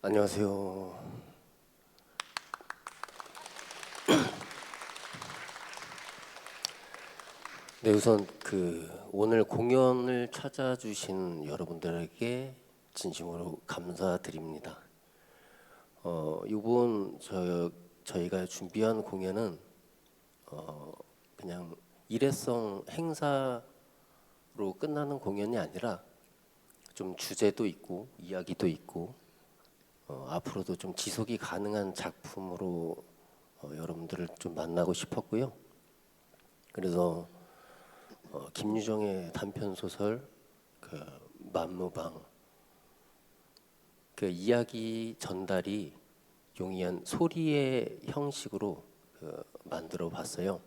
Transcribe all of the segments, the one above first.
안녕하세요. 네, 우선 오늘 공연을 찾아주신 여러분들에게 진심으로 감사드립니다. 이번 저희가 준비한 공연은 그냥 일회성 행사로 끝나는 공연이 아니라 좀 주제도 있고 이야기도 있고 앞으로도 좀 지속이 가능한 작품으로 여러분들을 좀 만나고 싶었고요. 그래서 김유정의 단편 소설 만무방 이야기 전달이 용이한 소리의 형식으로 만들어 봤어요.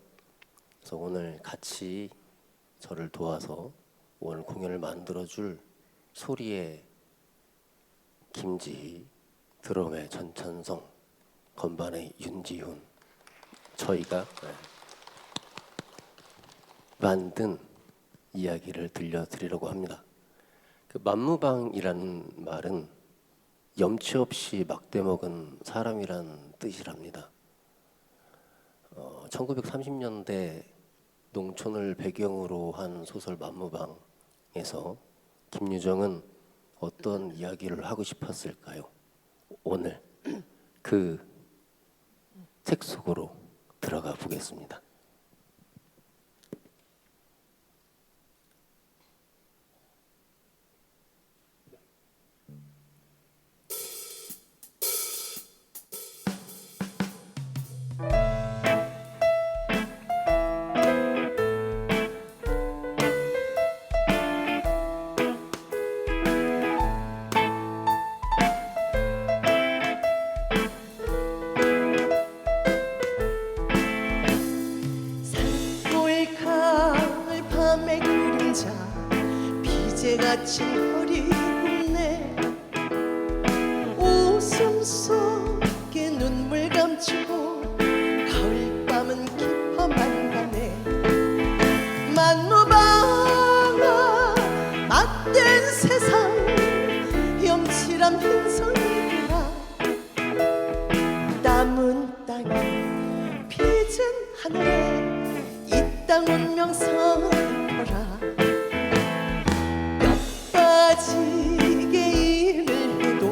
그래서 오늘 같이 저를 도와서 오늘 공연을 만들어줄 소리의 김지희, 드럼의 전찬성, 건반의 윤지훈, 저희가 만든 이야기를 들려드리려고 합니다. 만무방이라는 말은 염치 없이 막대 먹은 사람이란 뜻이랍니다. 1930년대 농촌을 배경으로 한 소설 만무방에서 김유정은 어떤 이야기를 하고 싶었을까요? 오늘 그 책 속으로 들어가 보겠습니다. 비제같이 허리 굽네. 웃음 속에 눈물 감추고 가을밤은 깊어만 가네. 만무방아 맞댄 세상 염치란 빈손이구나. 남은 땅에 빚은 하늘에 이 땅 운명 서거라. 빠지게 일을 해도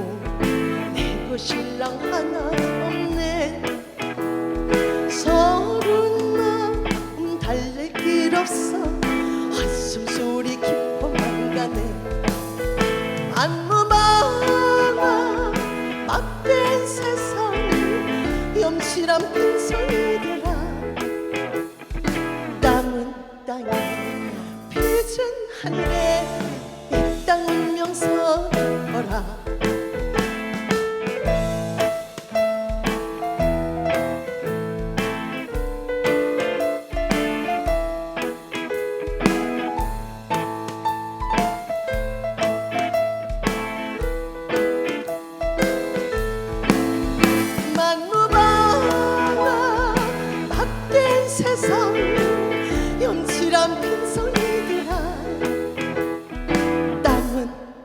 내고 신랑 하나 없네. 서른 마음 달랠 길 없어 한숨 소리 깊어만 가네. 만무방아 막된 세상 염치란 빈손이더라. 남은 땅에 빚은 하늘에 이 땅 운명 서거라. 만무방아 막된 세상 염치란 빈손이더라.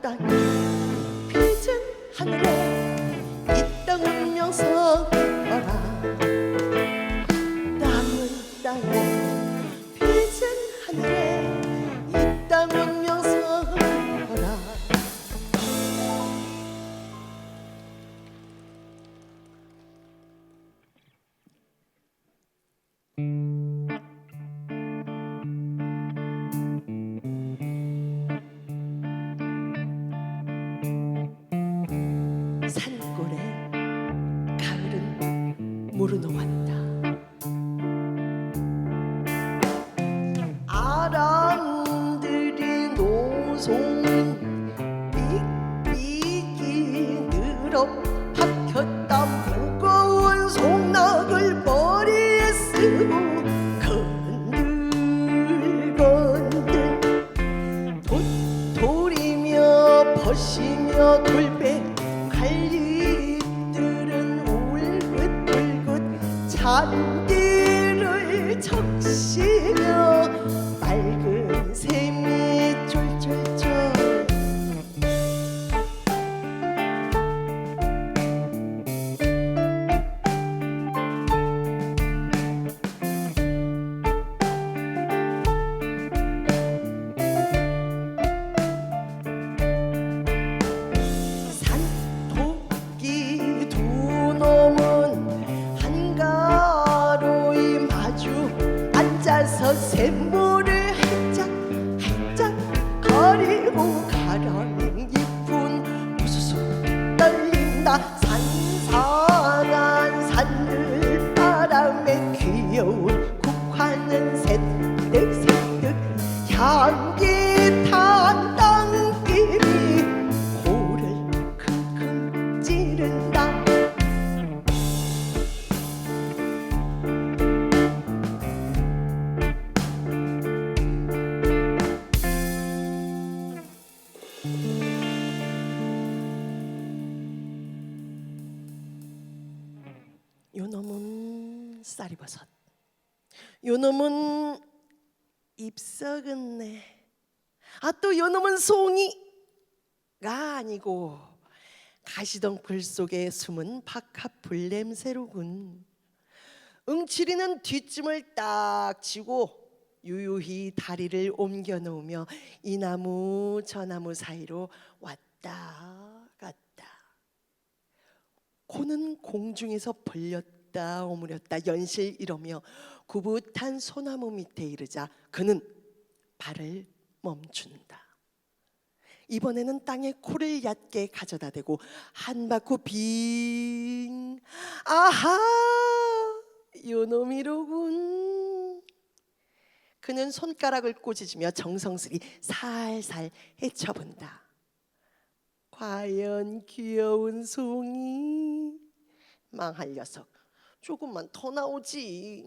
땅에 빚은 하늘에 이 땅 운명 서거라. 남은 땅에 빚은 하늘에 이 땅 운명 서거라. 산골에 가을은 무르놓았다. 아람들이 노송 삑삑이 늘어 박혔다. 무거운 송락을 머리에 쓰고 건들건들 도토리며 버시며 돌배 갈릭들은 울긋불긋 잔디를 적시며 맑은 샘이 쫄쫄쫄. 요놈은 쌀이버섯, 요놈은 잎썩은네, 또 요놈은 송이가 아니고 가시덩굴 속에 숨은 박하풀 냄새로군. 응치리는 뒷짐을 딱 쥐고 유유히 다리를 옮겨 놓으며 이 나무 저 나무 사이로 왔다 갔다. 코는 공중에서 벌렸다 오므렸다 연실 이러며 구붓한 소나무 밑에 이르자 그는 발을 멈춘다. 이번에는 땅에 코를 얕게 가져다 대고 한 바퀴 빙. 아하, 요놈이로군. 그는 손가락을 꼬집으며 정성스레 살살 헤쳐본다. 과연 귀여운 송이. 망할 녀석, 조금만 더 나오지.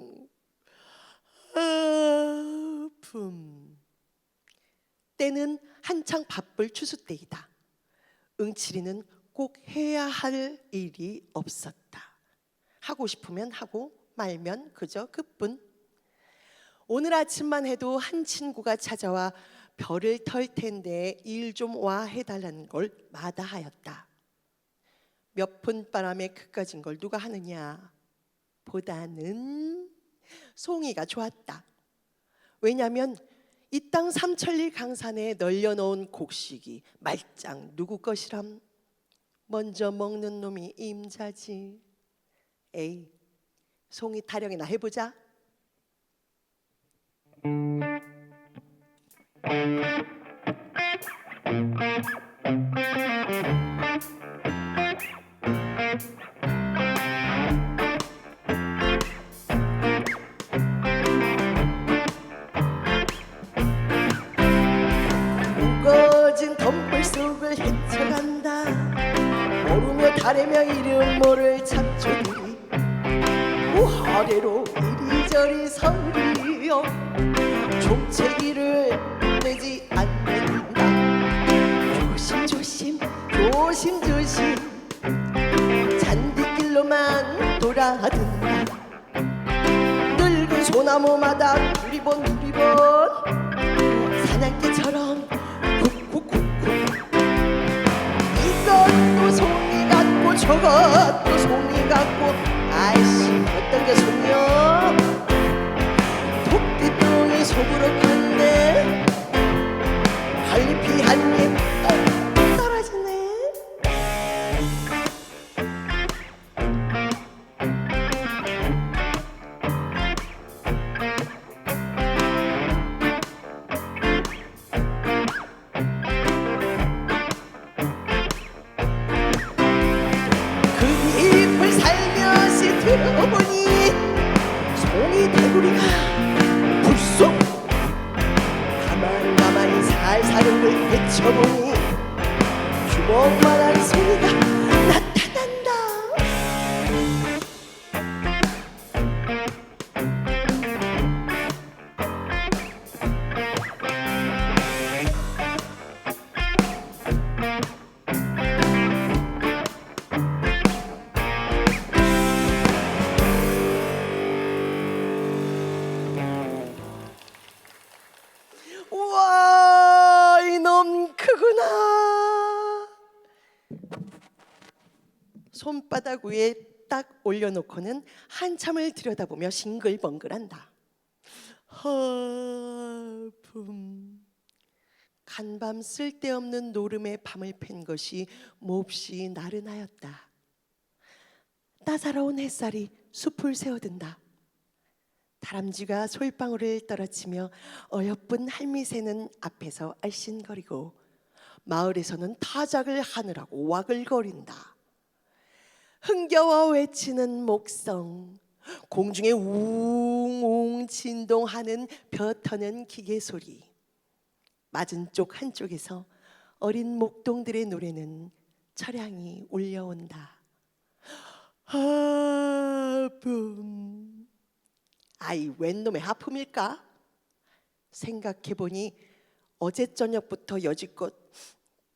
아픔. 때는 한창 바쁠 추수 때이다. 응치리는 꼭 해야 할 일이 없었다. 하고 싶으면 하고 말면 그저 그뿐. 오늘 아침만 해도 한 친구가 찾아와 별을 털 텐데 일 좀 와 해달라는 걸 마다하였다. 몇 푼 바람에 그까진 걸 누가 하느냐 보다는 송이가 좋았다. 왜냐하면 이 땅 삼천리 강산에 널려놓은 곡식이 말짱 누구 것이람? 먼저 먹는 놈이 임자지. 에이, 송이 타령이나 해보자. 무거진 덤불 속을 헤쳐간다. 모르며 다르며 이름 모를 잡초들이 우아래로 이리저리 서리여 종채기를 내지 않는다. 조심조심 조심조심 잔디길로만 돌아든다. 늙은 소나무마다 두리번 사냥개처럼 쿡쿡쿡쿡. 이것도 송이 같고 저것도 송이 같고 아이씨 어떤 게 송이여. 토끼똥이 속으로 갔네. 한잎이 한잎 떨어지네. 그 잎을 살며시 들어보니 송이 대구리가 불쑥. 가만히 살살을 헤쳐보니 주먹만한 송이가 나타난다. 우와, 이놈 크구나. 손바닥 위에 딱 올려놓고는 한참을 들여다보며 싱글벙글한다. 허품. 간밤 쓸데없는 노름에 밤을 팬 것이 몹시 나른하였다. 따사로운 햇살이 숲을 새어든다. 다람쥐가 솔방울을 떨어치며 어여쁜 할미새는 앞에서 알씬거리고 마을에서는 타작을 하느라고 와글거린다. 흥겨워 외치는 목성, 공중에 웅웅 진동하는 벼 터는 기계 소리, 맞은 쪽 한쪽에서 어린 목동들의 노래는 철양이 울려온다. 하품. 아이 웬 놈의 하품일까? 생각해보니 어제 저녁부터 여지껏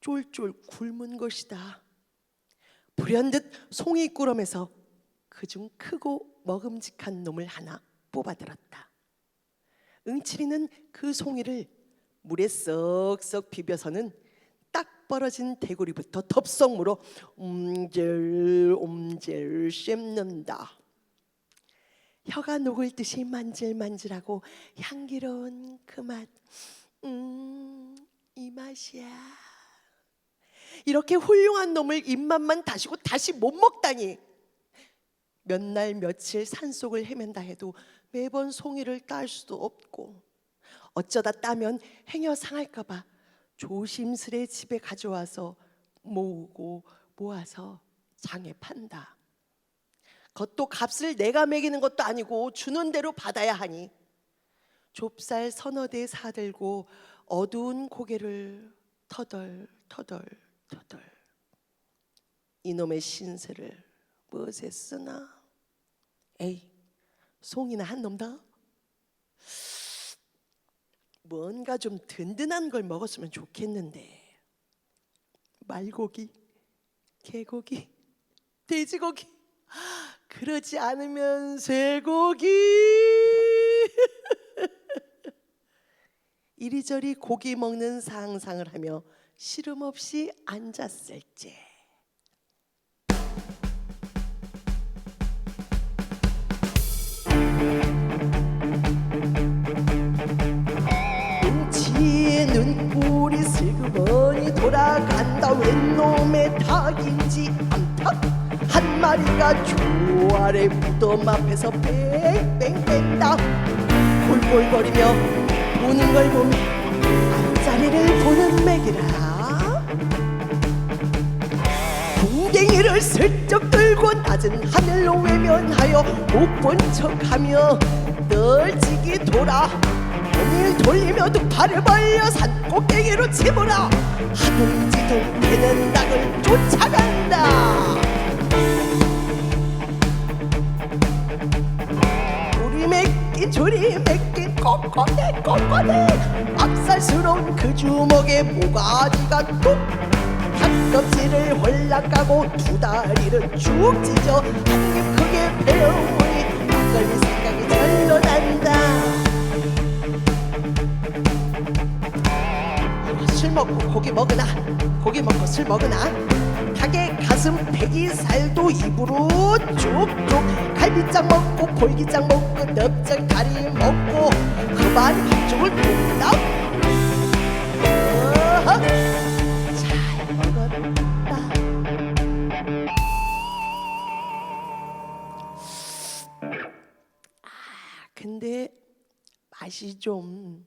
쫄쫄 굶은 것이다. 불현듯 송이 꾸러미에서 그중 크고 먹음직한 놈을 하나 뽑아들었다. 응치리는 그 송이를 물에 썩썩 비벼서는 딱 벌어진 대구리부터 덥석 물어 옴질옴질 씹는다. 혀가 녹을 듯이 만질만질하고 향기로운 그 맛, 이 맛이야. 이렇게 훌륭한 놈을 입맛만 다시고 다시 못 먹다니. 몇 날 며칠 산속을 헤맨다 해도 매번 송이를 딸 수도 없고, 어쩌다 따면 행여 상할까봐 조심스레 집에 가져와서 모으고 모아서 장에 판다. 그것도 값을 내가 매기는 것도 아니고 주는 대로 받아야 하니 좁쌀 서너 대 사들고 어두운 고개를 터덜터덜 이놈의 신세를 무엇에 쓰나? 에이, 송이나 한 놈 더? 뭔가 좀 든든한 걸 먹었으면 좋겠는데. 말고기, 개고기, 돼지고기, 그러지 않으면 쇠고기. 이리저리 고기 먹는 상상을 하며 시름 없이 앉았을지. 눈치의 눈꼬리 슬그머니 돌아간다. 웬 놈의 닭인지 암탉 한 마리가 조 아래 무덤 앞에서 뺑뺑 뺀다. 골골거리며 보는 걸 보면 앞자리를 보는 맥이라. 궁뎅이를 슬쩍 들고 낮은 하늘로 외면하여 못 본 척하며 널찍이 돌아 몸을 돌리며도 발을 벌려 산 꼭대기로 치보라. 하늘지둥 되는 닭을 쫓아간다. 우리 맺긴 조리 맺긴 꼬꼬대 꼬꼬대. 압살스러운 그 주먹에 모가지가 뚝. 닭껍질을 홀락 까고 두 다리를 쭉 찢어 한 입 크게 베어보니 막걸리 생각이 절로 난다. 술 먹고 고기 먹으나 고기 먹고 술 먹으나 닭의 가슴 배기살도 입으로 쭉쭉. 갈비장 먹고 골기장 먹고 넓적 다리 먹고 그만 밥죽을 뚝딱. 잘 먹었다. 근데 맛이 좀,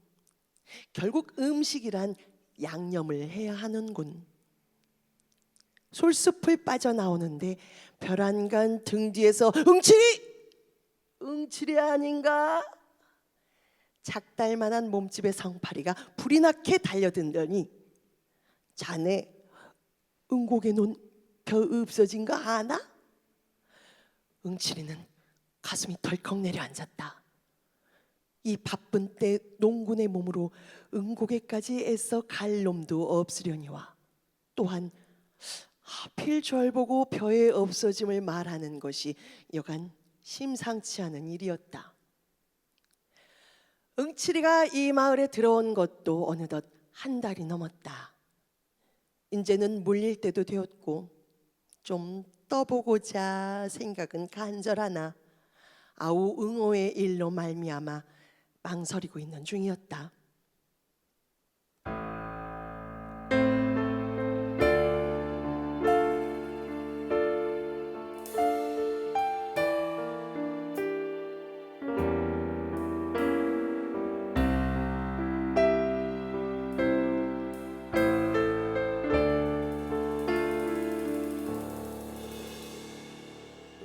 결국 음식이란 양념을 해야 하는군. 솔숲을 빠져나오는데 벼란간 등 뒤에서 응치리 아닌가? 작달만한 몸집의 성파리가 불이 나게 달려든더니 자네 응곡에 논 벼 없어진 거 아나? 응치리는 가슴이 덜컥 내려앉았다. 이 바쁜 때 농군의 몸으로 응곡에까지 애써 갈 놈도 없으려니와 또한 하필 절 보고 벼의 없어짐을 말하는 것이 여간 심상치 않은 일이었다. 응치리가 이 마을에 들어온 것도 어느덧 한 달이 넘었다. 이제는 물릴 때도 되었고 좀 떠보고자 생각은 간절하나 아우 응호의 일로 말미암아 망설이고 있는 중이었다.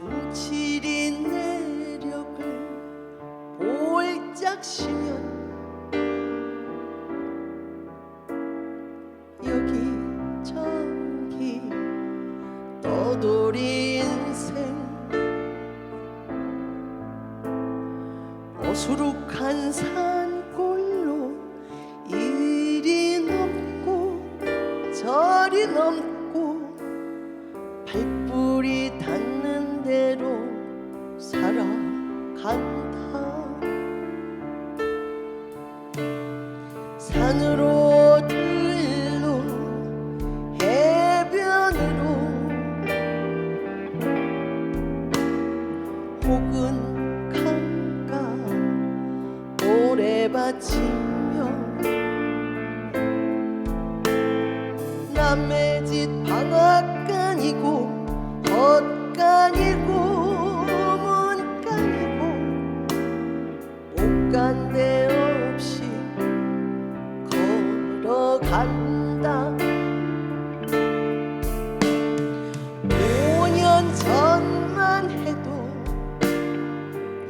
응치리 내력을 볼짝 시면 여기 저기 떠돌이 인생. 어수룩한 산골로 이리 넘고 저 세월이 넘고 발불이 닿는 대로 살아간다. 산으로 들로 해변으로 혹은 강가 모래밭이며 남의 집 방앗간이고 헛간이고 문간이고 옷간데 없이 걸어간다. 5년 전만 해도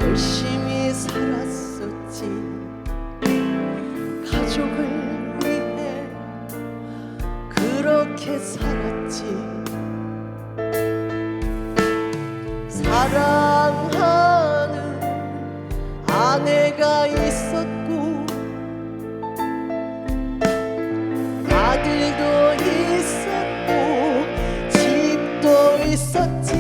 열심히 살았었지. 가족을 위해 그렇게 살았지. 사랑하는 아내가 있었고 아들도 있었고 집도 있었지.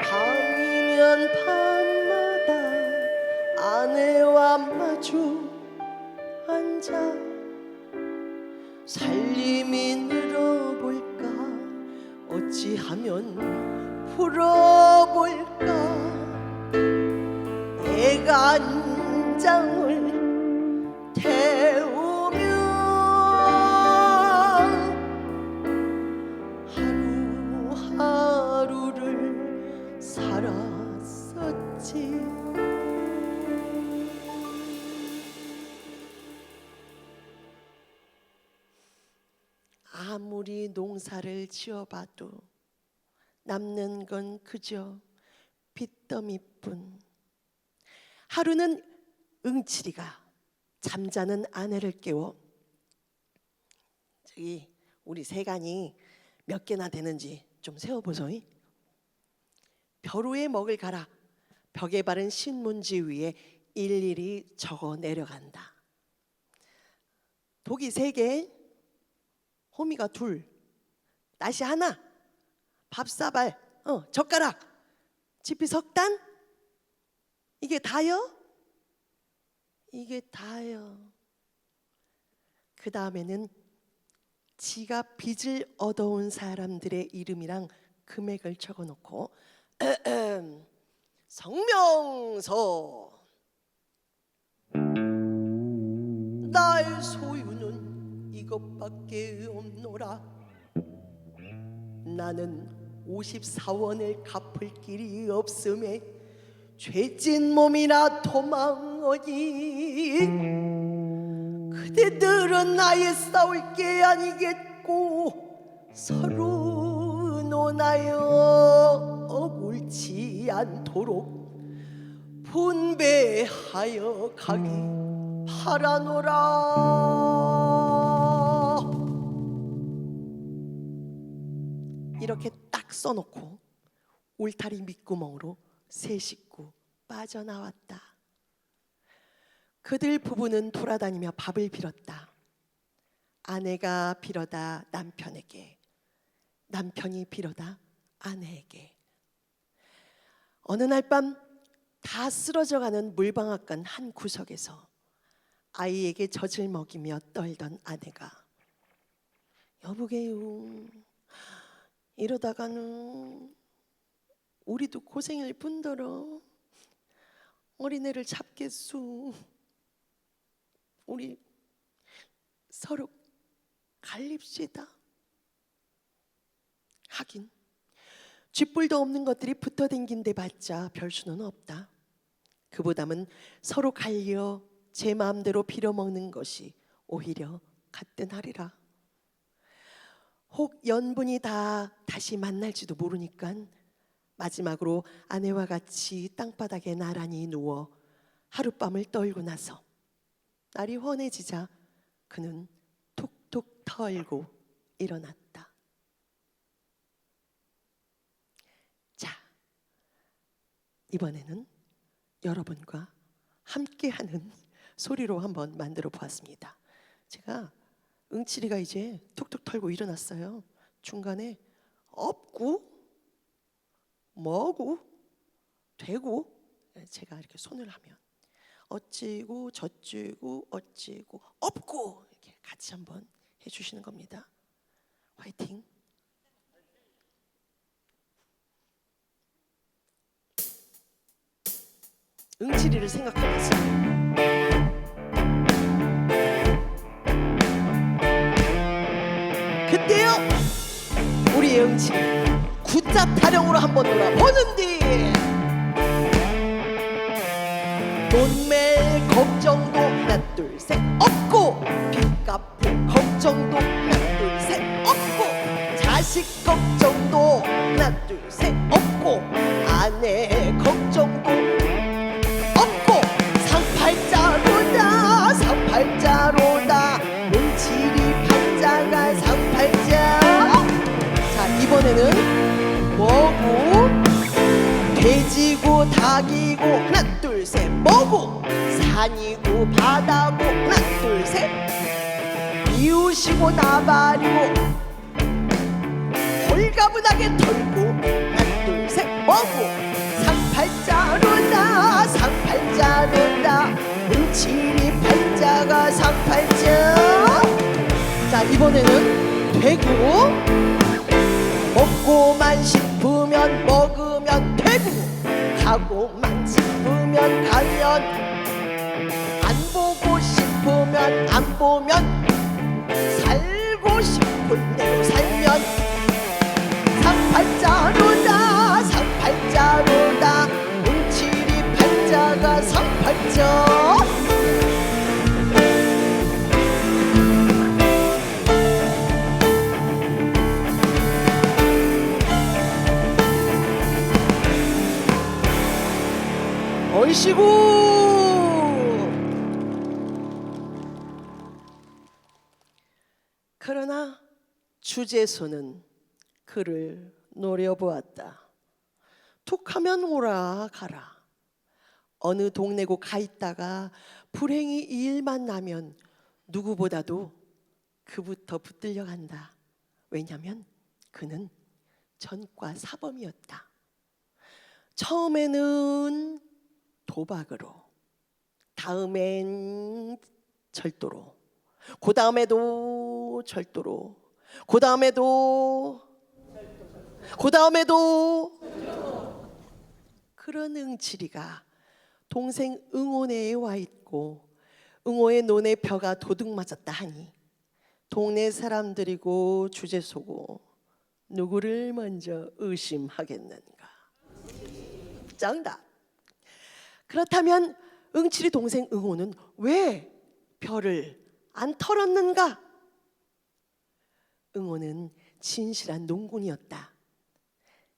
밤이면 밤마다 아내와 마주 앉아 살림이 늘어볼까 어찌하면 풀어볼까 애간장을 태우며 하루하루를 살았었지. 아무리 농사를 지어봐도 남는 건 그저 빚더미뿐. 하루는 응칠이가 잠자는 아내를 깨워 저기 우리 세간이 몇 개나 되는지 좀 세어보소이. 벼루에 먹을 가라. 벽에 바른 신문지 위에 일일이 적어 내려간다. 독이 3개, 호미가 2, 낫이 1, 밥사발, 젓가락, 지피 석단. 이게 다요? 이게 다요. 그 다음에는 지가 빚을 얻어온 사람들의 이름이랑 금액을 적어놓고 성명서 나의 소유는 이것밖에 없노라. 나는 54원을 갚을 길이 없음에 죄진 몸이나 도망하니 그대들은 나의 싸울 게 아니겠고 서로 의논하여 옳지 않도록 분배하여 가기 바라노라. 이렇게 딱 써놓고 울타리 밑구멍으로 3 식구 빠져나왔다. 그들 부부는 돌아다니며 밥을 빌었다. 아내가 빌어다 남편에게, 남편이 빌어다 아내에게. 어느 날 밤 다 쓰러져가는 물방앗간 한 구석에서 아이에게 젖을 먹이며 떨던 아내가 여보게요, 이러다가는 우리도 고생일 뿐더러 어린애를 잡겠소. 우리 서로 갈립시다. 하긴 쥐뿔도 없는 것들이 붙어댕긴 데 봤자 별 수는 없다. 그보담은 서로 갈려 제 마음대로 빌어먹는 것이 오히려 가뜩하리라. 혹 연분이 다 다시 만날지도 모르니까 마지막으로 아내와 같이 땅바닥에 나란히 누워 하룻밤을 떨고 나서 날이 환해지자 그는 툭툭 털고 일어났다. 자, 이번에는 여러분과 함께하는 소리로 한번 만들어 보았습니다. 제가 응칠이가 이제 툭툭 털고 일어났어요. 중간에 없고 뭐고 되고 제가 이렇게 손을 하면 어찌고 저찌고 어찌고 없고 이렇게 같이 한번 해주시는 겁니다. 화이팅! 응칠이를 생각하면서 그때요 우리의 응칠이 굿자 타령으로 한번 놀아보는디 돈멜 걱정도 하나 둘 셋 없고 빚 갚을 걱정도 하나 둘 셋 없고 자식 걱정도 하나 둘 셋 없고 아내 걱정도 없고 상팔자로다 상팔자로다 응칠이 팔자가 상팔자. 자 이번에는 뭐고 돼지고 닭이고 하나 둘 셋 뭐고 산이고 바다고 하나 둘 셋 이웃이고 나발이고 홀가분하게 털고 하나 둘 셋 뭐고 상팔자로다 상팔자로다 응칠이 팔자가 상팔자. 자 이번에는 되고 먹고만 싶으면 먹으면 되고 가고만 싶으면 가면 안 보고 싶으면 안 보면 살고 싶은 대로 살면 상팔자로다 상팔자로다 응칠이 팔자가 상팔자. 얼씨구 그러나 주제소는 그를 노려보았다. 툭하면 오라 가라. 어느 동네고 가 있다가 불행히 이 일만 나면 누구보다도 그부터 붙들려 간다. 왜냐하면 그는 전과 사범이었다. 처음에는 도박으로, 다음엔 절도로, 그 다음에도 절도로, 그 다음에도 그런 응칠이가 동생 응호네에 와 있고 응호의 논에 벼가 도둑 맞았다 하니 동네 사람들이고 주제소고 누구를 먼저 의심하겠는가? 정답. 그렇다면 응칠이 동생 응호는 왜 벼를 안 털었는가? 응호는 진실한 농군이었다.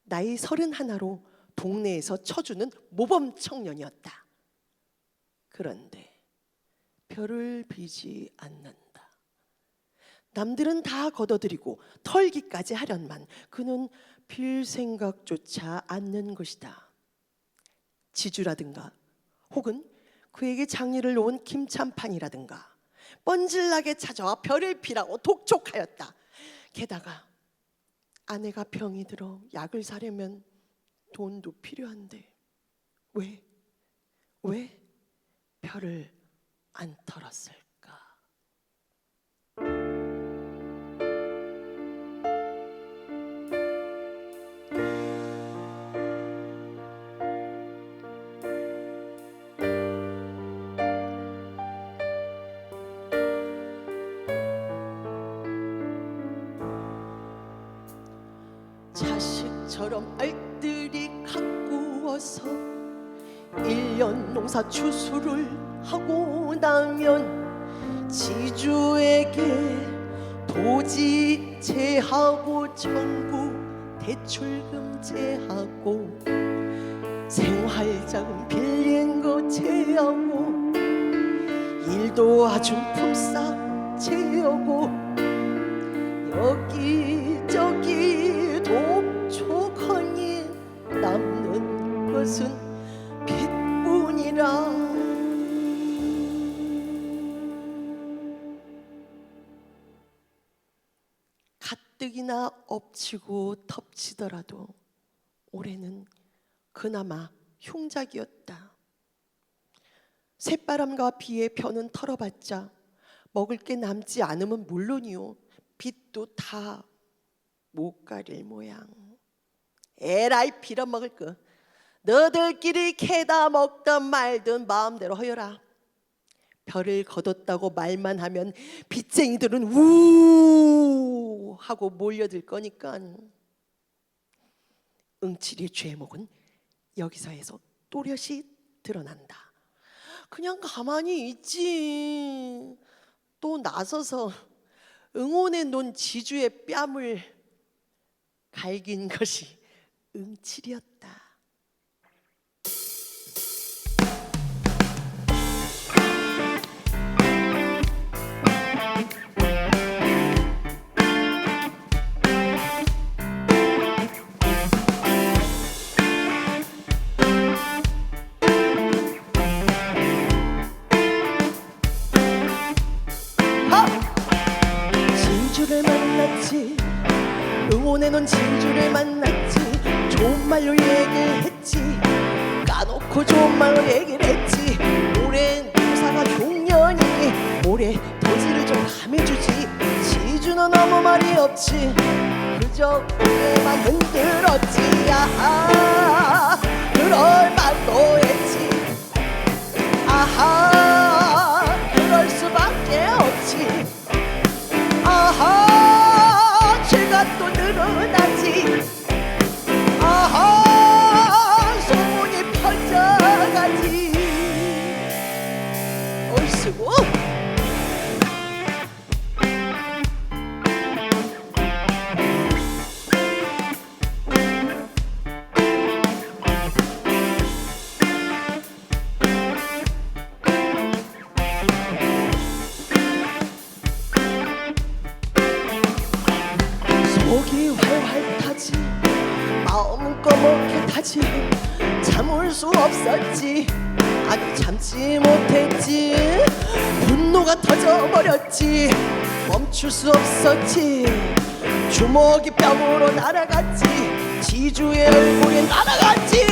나이 31로 동네에서 쳐주는 모범 청년이었다. 그런데 벼를 비지 않는다. 남들은 다 걷어들이고 털기까지 하련만 그는 빌 생각조차 않는 것이다. 지주라든가 혹은 그에게 장례를 놓은 김참판이라든가 뻔질나게 찾아와 벼를 피라고 독촉하였다. 게다가 아내가 병이 들어 약을 사려면 돈도 필요한데 왜 벼를 안 털었을까? 자식처럼 알뜰히 가꾸어서 1년 농사 추수를 하고 나면 지주에게 토지 제하고 정부 대출금 제하고 생활자금 빌린 거 제하고 일도 아중품 싹 제하고 여기저기 독촉하니 남는 것은 빚뿐이라. 가뜩이나 엎치고 덮치더라도 올해는 그나마 흉작이었다. 새바람과 비에 벼는 털어봤자 먹을 게 남지 않으면 물론이요, 빚도 다 못 가릴 모양. 에라이 빌어먹을 거, 너들끼리 캐다 먹던 말든 마음대로 허여라. 벼를 거뒀다고 말만 하면 빚쟁이들은 우 하고 몰려들 거니까. 응칠이의 죄목은 여기서 해서 또렷이 드러난다. 그냥 가만히 있지, 또 나서서 응원해 놓은 지주의 뺨을 갈긴 것이 응칠이었다. 진주를 만났지, 응원해놓은 진주를 만났지, 좋은 말로 얘기를 했지, 까놓고 좋은 말로 얘기를 했지. 올해 농사가 종년이니 올해 토지를 좀 감해주지. 지주는 아무 말이 없지, 그저 고개만 흔들었지. 아하, 그럴 말도 했지. 아하, 그럴 수밖에 없지. 아하, 죄가 또 늘어나지. 아하, 소문이 퍼져가지. 얼씨구. 속이 활활 타지, 마음은 꺼멓게 타지. 참을 수 없었지, 아니 참지 못했지. 분노가 터져버렸지, 멈출 수 없었지. 주먹이 뺨으로 날아갔지, 지주의 얼굴에 날아갔지.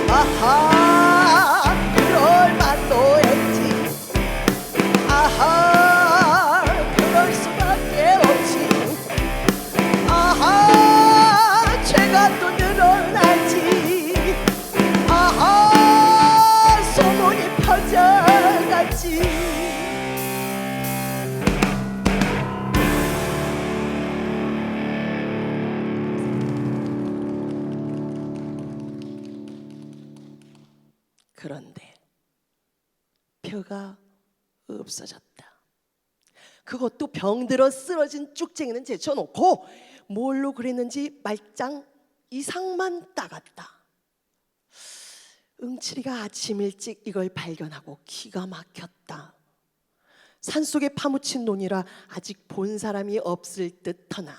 아하, 그럴 만도 했지. 아하, 그럴 수밖에 없지. 아하, 죄가 또 늘어나지. 아하, 소문이 퍼져가지. 그런데 벼가 없어졌다. 그것도 병들어 쓰러진 쭉쟁이는 제쳐놓고 뭘로 그랬는지 말짱 이상만 따갔다. 응칠이가 아침 일찍 이걸 발견하고 기가 막혔다. 산속에 파묻힌 논이라 아직 본 사람이 없을 듯하나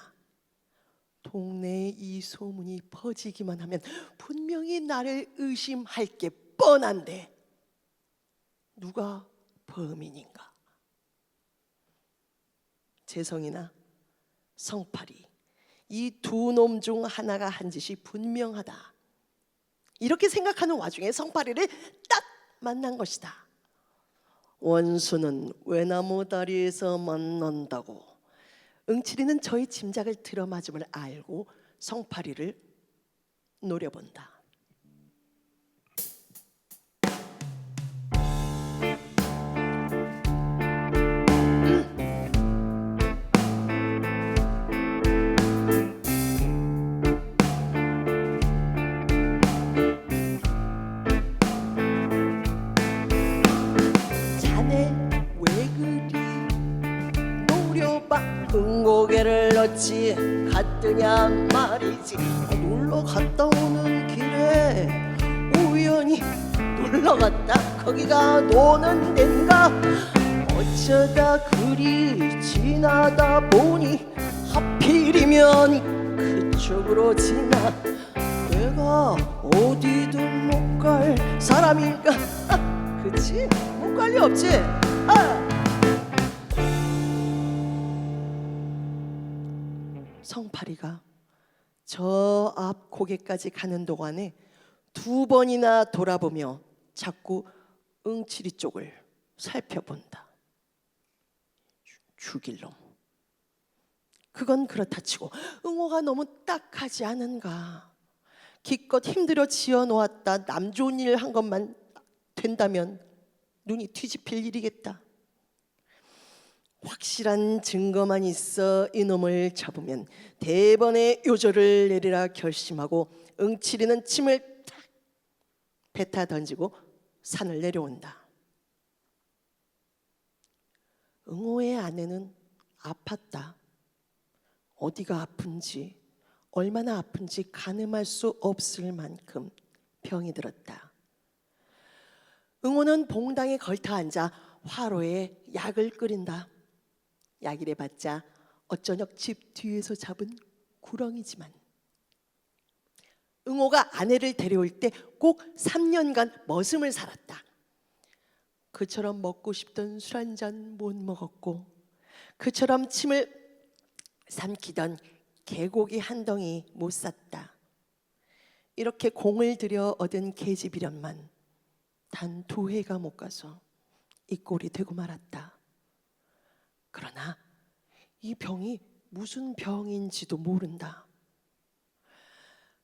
동네에 이 소문이 퍼지기만 하면 분명히 나를 의심할 게 뻔한데 누가 범인인가? 재성이나 성팔이, 이 두 놈 중 하나가 한 짓이 분명하다. 이렇게 생각하는 와중에 성팔이를 딱 만난 것이다. 원수는 외나무 다리에서 만난다고. 응칠이는 저의 짐작을 들어맞음을 알고 성팔이를 노려본다. 고개를 어찌 갔더냐 말이지. 놀러 갔다 오는 길에 우연히 놀러 갔다 거기가 노는 데인가. 어쩌다 그리 지나다 보니 하필이면 그쪽으로 지나. 내가 어디든 못 갈 사람일까. 그치? 못 갈 리 없지. 성파리가 저 앞 고개까지 가는 동안에 2번이나 돌아보며 자꾸 응치리 쪽을 살펴본다. 죽일 놈. 그건 그렇다 치고 응호가 너무 딱하지 않은가. 기껏 힘들어 지어놓았다 남 좋은 일 한 것만 된다면 눈이 뒤집힐 일이겠다. 확실한 증거만 있어 이놈을 잡으면 대번에 요절을 내리라 결심하고 응치리는 침을 탁 뱉어 던지고 산을 내려온다. 응호의 아내는 아팠다. 어디가 아픈지 얼마나 아픈지 가늠할 수 없을 만큼 병이 들었다. 응호는 봉당에 걸터 앉아 화로에 약을 끓인다. 약이래봤자 어쩌녁 집 뒤에서 잡은 구렁이지만 응호가 아내를 데려올 때 꼭 3년간 머슴을 살았다. 그처럼 먹고 싶던 술 한 잔 못 먹었고 그처럼 침을 삼키던 개고기 한 덩이 못 샀다. 이렇게 공을 들여 얻은 계집이련만 단 2해가 못 가서 이 꼴이 되고 말았다. 그러나 이 병이 무슨 병인지도 모른다.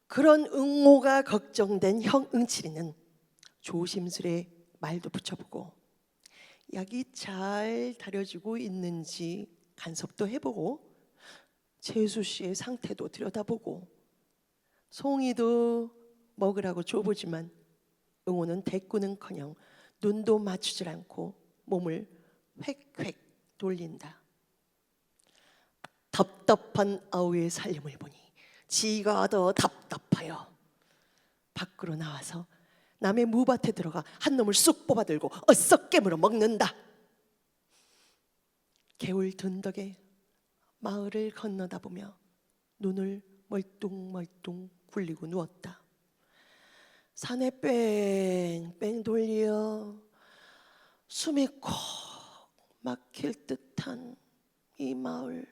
그런 응호가 걱정된 형 응칠이는 조심스레 말도 붙여보고 약이 잘 다려지고 있는지 간섭도 해보고 재수 씨의 상태도 들여다보고 송이도 먹으라고 줘보지만 응호는 대꾸는커녕 눈도 맞추질 않고 몸을 획획 돌린다. 답답한 아우의 살림을 보니 지가 더 답답하여 밖으로 나와서 남의 무밭에 들어가 한 놈을 쑥 뽑아들고 어썩 깨물어 먹는다. 개울 든 덕에 마을을 건너다 보며 눈을 멀뚱멀뚱 굴리고 누웠다. 산에 뺑뺑 돌려 숨이 콕 막힐 듯한 이 마을.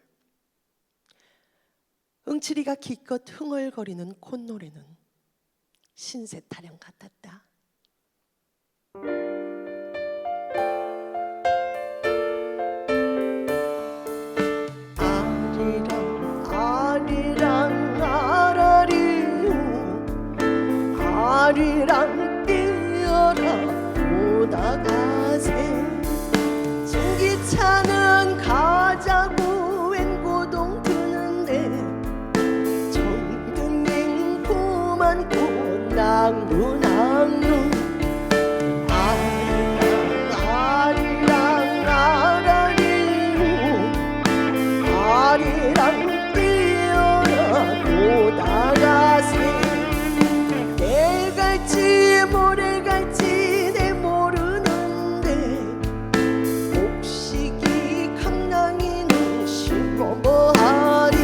응칠이가 기껏 흥얼거리는 콧노래는 신세 타령 같았다. 아리랑 아리랑 아라리우 아리랑 뛰어라 오다가세 증기차는 가자고 웬 고동 드는데 정등행 고만고 낭루낭루 아리랑 아라리우 아리랑 뛰어라 오다가세 내 갈지 모래 갈지 내 모르는데 옥시기 강낭이는 실고 뭐하리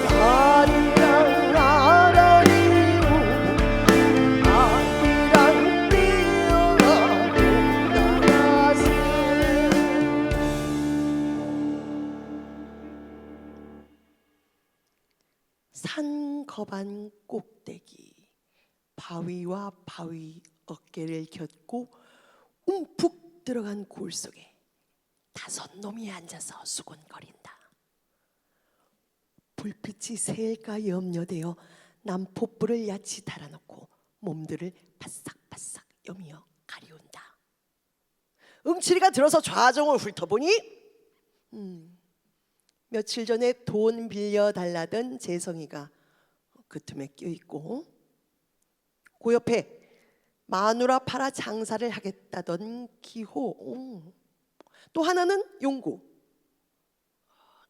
아리랑 아라리우 아리랑 뛰어라 오다가세. 산 거반 꼭대기 바위와 바위 어깨를 겹고 움푹 들어간 골 속에 5놈이 앉아서 수군거린다. 불빛이 셀까 염려되어 남포불을 야치 달아놓고 몸들을 바싹바싹 여미어 가리운다. 응칠이가 들어서 좌정을 훑어보니 며칠 전에 돈 빌려달라던 재성이가 그 틈에 껴있고 그 옆에 마누라 팔아 장사를 하겠다던 기호, 또 하나는 용구,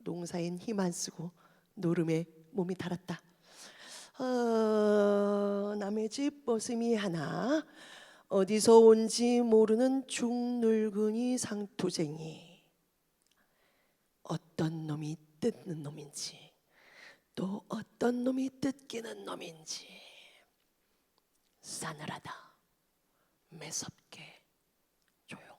농사엔 힘 안 쓰고 노름에 몸이 달았다. 남의 집 버스미 하나, 어디서 온지 모르는 중늙은이 상토쟁이. 어떤 놈이 뜯는 놈인지 또 어떤 놈이 뜯기는 놈인지 싸늘하다, 매섭게, 조용하다.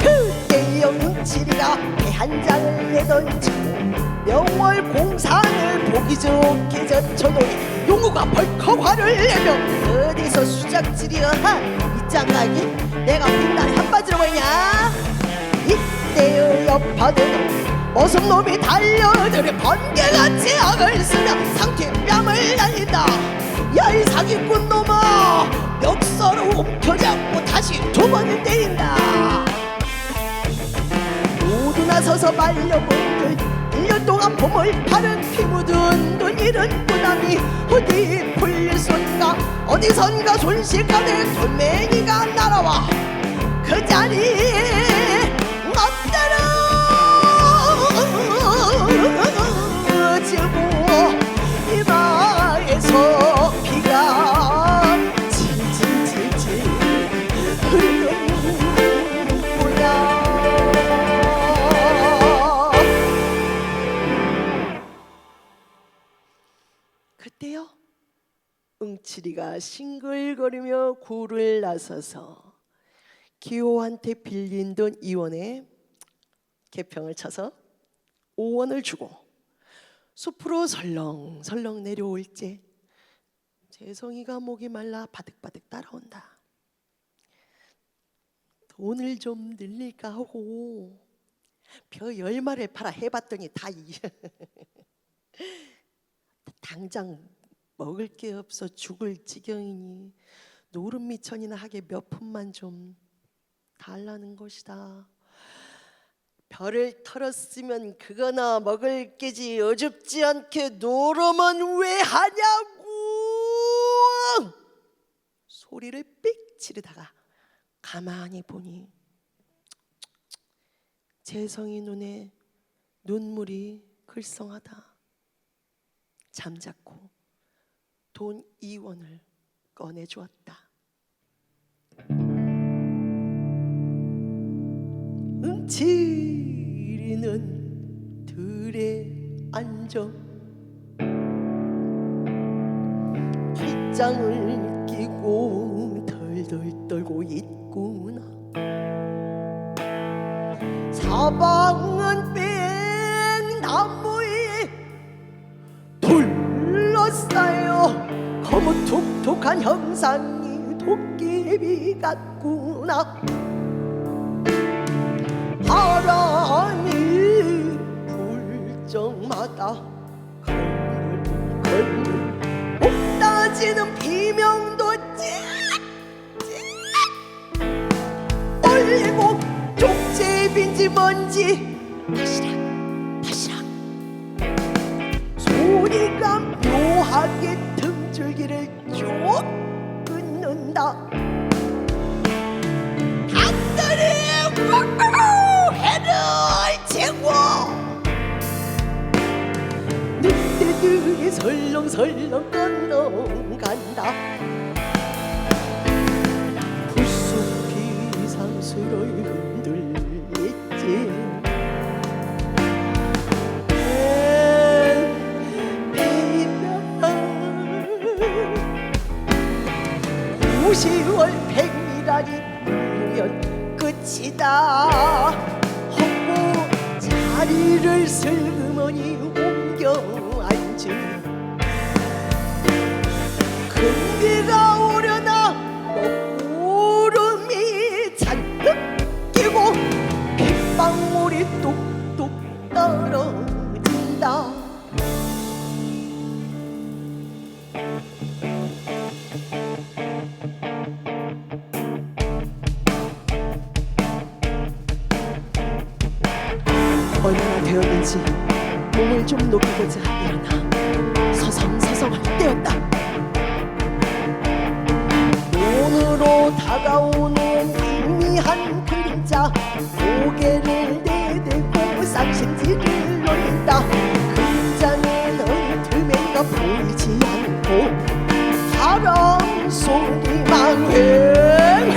그때 영칠이가 배 한 장을 내던지고 명월 공산을 보기 좋게 젖혀놓니 용우가 벌컥 화를 내며 어디서 수작질이여 이 짱가기 내가 빈날 한바지로 보이냐. 이때의 여파는 어성놈이 달려들어 번개같이 악을 쓰며 상태에 뺨을 날린다. 야 이 사기꾼 놈아, 멱살로 움켜잡고 다시 두 번을 때린다. 모두 나서서 말려본들 1년 동안 봄을 파는 피 묻은 눈 잃은 부담이 어디 풀릴선가. 어디선가 순식간에 돌멩이가 날아와 그 자리에 엎드려 지고 이마에서 피가 질질질질 흐르는구나. 그때요 응칠이가 싱글거리며 굴을 나서서 기호한테 빌린 돈 2원에 개평을 쳐서 5원을 주고 숲으로 설렁설렁 내려올 때 재성이가 목이 말라 바득바득 따라온다. 돈을 좀 늘릴까 하고 벼 10마리를 팔아 해봤더니 다 당장 먹을 게 없어 죽을 지경이니 노름 미천이나 하게 몇 푼만 좀 달라는 것이다. 벼를 털었으면 그거나 먹을 게지 어줍지 않게 노름은 왜 하냐고 소리를 삑 지르다가 가만히 보니 재성이 눈에 눈물이 글썽하다. 잠자코 돈 2원을 꺼내주었다. 응칠이는 들에 앉아 팔짱을 끼고 덜덜 떨고 있구나. 사방은 뺑나무에 둘러싸여 거무톡톡한 형상이 도깨비 같구나. 바람이 불 적마다 걸물 목 따지는 비명도 찌릿찌릿 올리고 쪽제빈지 뭔지 바시락 소리가 묘하게 등줄기를 쭉 끊는다. 닭들이 해를 채고 늑대들이 설렁설렁 건너간다. 불쑥이 상스러이 흔들리지. 구시월 백미라리 울면 끝이다 하고 자리를 슬그머니 옮겨 앉으니 금비가 오려나 먹구름이 잔뜩 끼고 빗방울이 뚝뚝 떨어진다. 얼마나 되었는지 몸을 좀 녹이고자 일어나 서성서성할 때였다. 눈으로 다가오는 희미한 그림자, 고개를 내대고 쌍심지를 노린다. 그림자는 어둠에가 보이지 않고 바람 소리만 휑휑.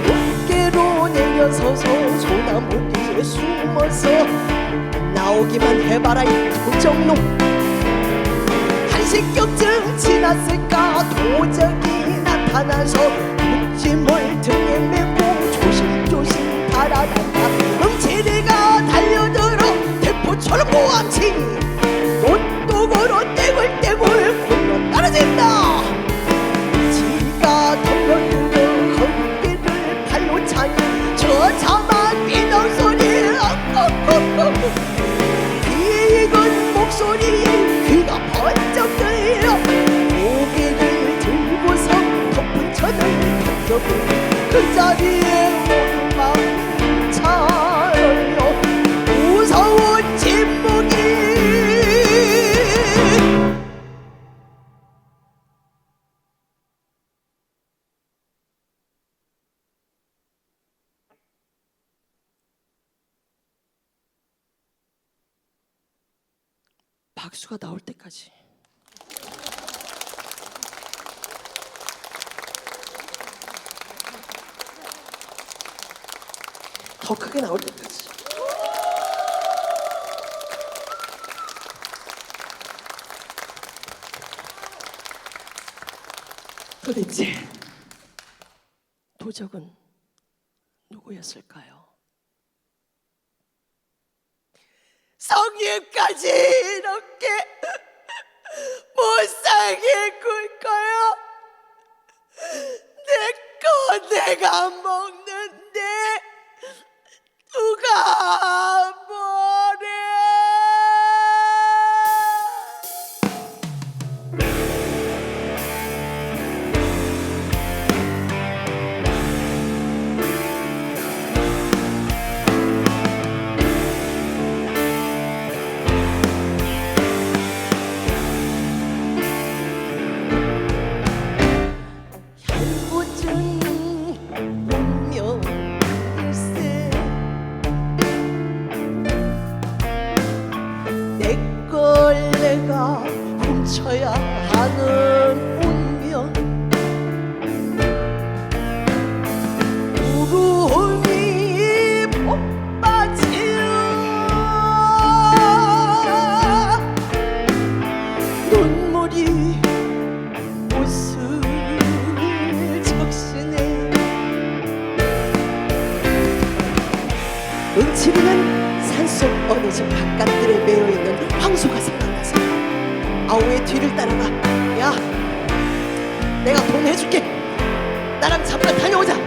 어깨로 내려서서 소나무 뒤에 숨어서 나오기만 해봐라 이 도적놈. 한식경증 지났을까 도적이 나타나서 묵짐을 등에 메고 조심조심 달아난다. 응치리가 달려들어 대포처럼 모함치니 노뚝으로 떼굴떼굴 굴러 떨어진다. 지가 덤벼들어 허리를 발로 차니 저자만 비명소리 익은 목소리에 귀가 번쩍 들려. 고개를 들고서 덮은 천을 펴보니 그 자리에 오르막 차려 무서운 침묵이. 박수가 나올 때까지. 더 크게 나올 때까지. 도대체 도적은 누구였을까요? 성님까지 이렇게 못살게 굴 거야? 내 거 내가 먹는데 누가 뭐래? 내가 훔쳐야 하는 운명. 구름이 폭받치어 눈물이 옷을 적시네. 응치리는 산속 어느 집 바깥들에 매여있는 황소가 생각나서 아우의 뒤를 따라가. 야, 내가 돈 해줄게. 나랑 잠깐 다녀오자. 어?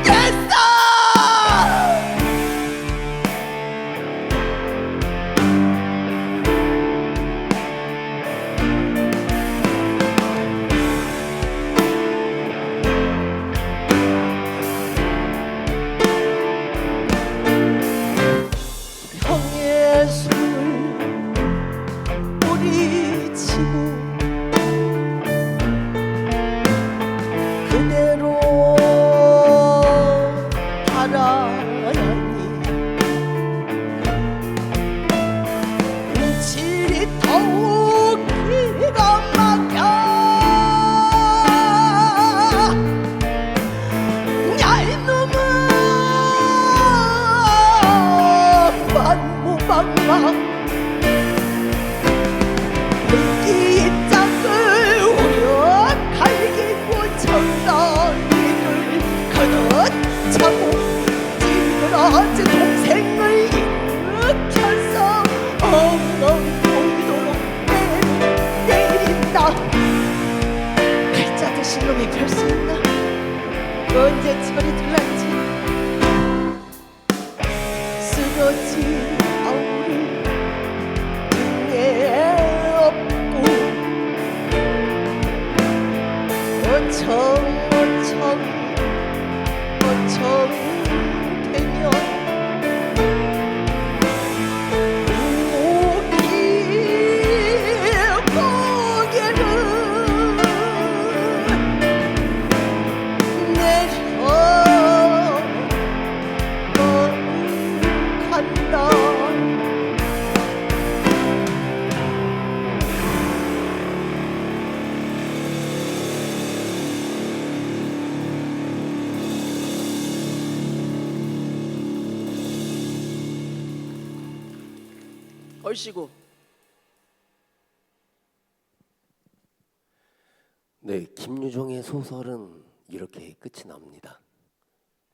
됐어! 형의 숨을 뿌리치고 그대로 달아나니 움찔이 더욱 기가 막혀. 야 이놈아 만무방망 이 짝을 오려 갈기고 청산이를 그릇 차고 찌그러진 동생을 일으켜서 엉엉 울도록 때린다. 팔자 드신 놈이 별 수 있나? 언제 철이 들란지 쓰러진 아우를 등에 업고 어청 되면 목이 걸시고. 네, 김유정의 소설은 이렇게 끝이 납니다.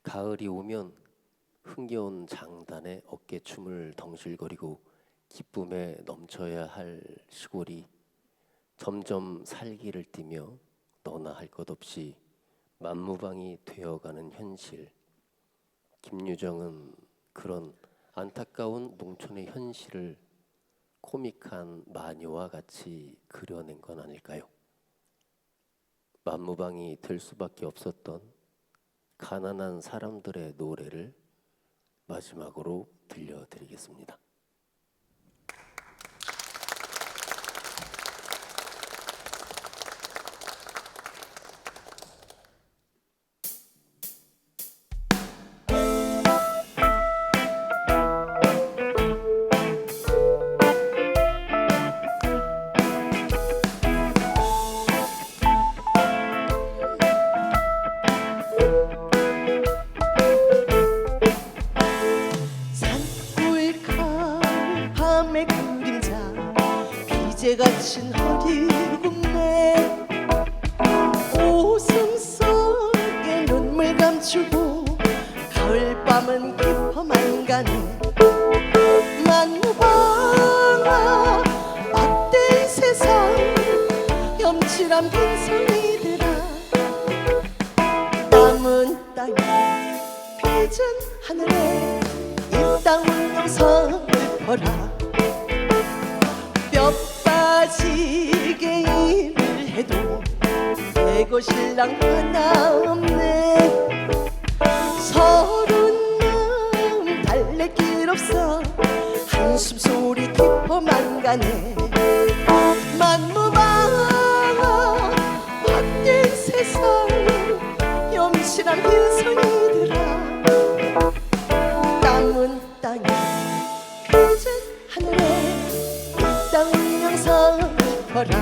가을이 오면 흥겨운 장단에 어깨춤을 덩실거리고 기쁨에 넘쳐야 할 시골이 점점 살기를 띠며 너나 할 것 없이 만무방이 되어가는 현실. 김유정은 그런 안타까운 농촌의 현실을 코믹한 마녀와 같이 그려낸 건 아닐까요? 만무방이 될 수밖에 없었던 가난한 사람들의 노래를 마지막으로 들려드리겠습니다. 산골 가을 밤의 그림자 비제 갇힌 허리굽네 웃음 속에 눈물 감추고 가을밤은 깊어만 가네 만무방아 막대 세상 염치란 빈손이들아 남은 땅에 빚은 하늘에 이 땅 운명선 읊어라 뼈 빠지게 일을 해도 대고 신랑 하나 없네 서른 마음 달랠 길 없어 한숨 소리 깊어만 가네 만무방아 바뀐 세상 염실한 빈손이들아 남은 땅에 빚은 하늘에 이 땅 운명선 짚어라